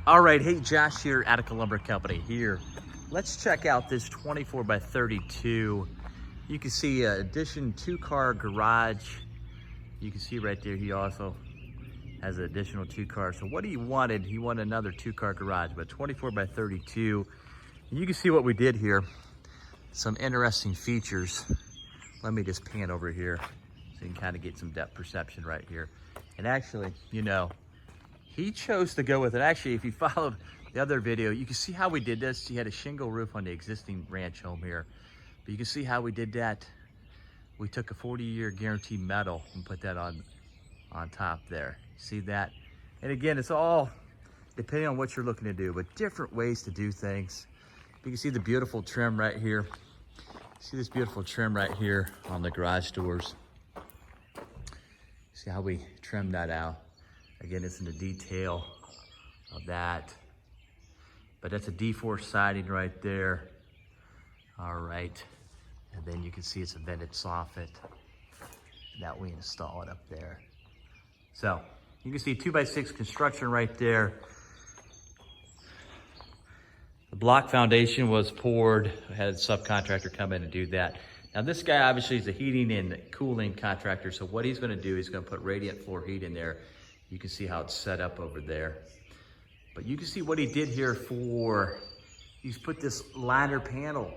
All right, hey, Josh here, Attica Lumber Company here. Let's check out this 24 by 32. You can see addition 2-car garage. You can see right there, he also has an additional 2 cars. So what he wanted another 2-car garage, but 24 by 32. And you can see what we did here. Some interesting features. Let me just pan over here so you can kind of get some depth perception right here. And actually, you know, he chose to go with it. Actually, if you followed the other video, you can see how we did this. He had a shingle roof on the existing ranch home here. But you can see how we did that. We took a 40-year guaranteed metal and put that on top there. See that? And again, it's all depending on what you're looking to do, but different ways to do things. You can see the beautiful trim right here. See this beautiful trim right here on the garage doors. See how we trimmed that out. Again, it's in the detail of that. But that's a D4 siding right there. All right. And then you can see it's a vented soffit that we install it up there. So you can see 2x6 construction right there. The block foundation was poured. I had a subcontractor come in and do that. Now this guy obviously is a heating and cooling contractor. So what he's gonna do, he's gonna put radiant floor heat in there. You can see how it's set up over there. But you can see what he did here he's put this liner panel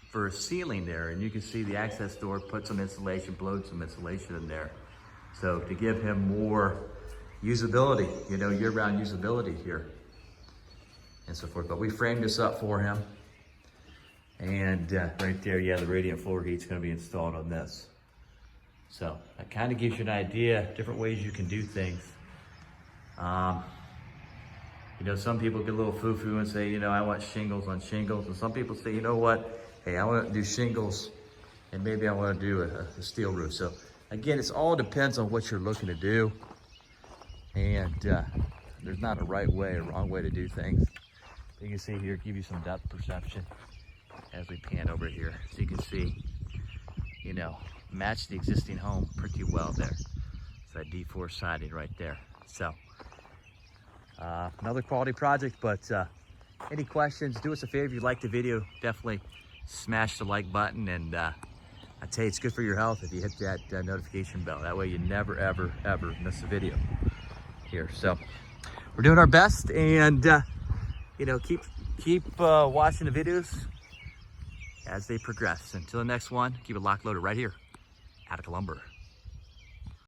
for a ceiling there. And you can see the access door, put some insulation, blowed some insulation in there. So to give him more usability, you know, year-round usability here and so forth. But we framed this up for him. And right there, yeah, the radiant floor heat's gonna be installed on this. So that kind of gives you an idea, different ways you can do things. You know, some people get a little foo-foo and say, you know, I want shingles on shingles. And some people say, you know what? Hey, I want to do shingles and maybe I want to do a steel roof. So again, it all depends on what you're looking to do. And there's not a right way or wrong way to do things. You can see here, give you some depth perception as we pan over here. So you can see, you know, match the existing home pretty well there. It's that D4 siding right there. So another quality project, but any questions, do us a favor. If you like the video, definitely smash the like button. And I tell you, it's good for your health if you hit that notification bell. That way you never, ever, ever miss a video here. So we're doing our best, and you know, keep watching the videos as they progress. Until the next one, keep it locked loaded right here, Attica Lumber.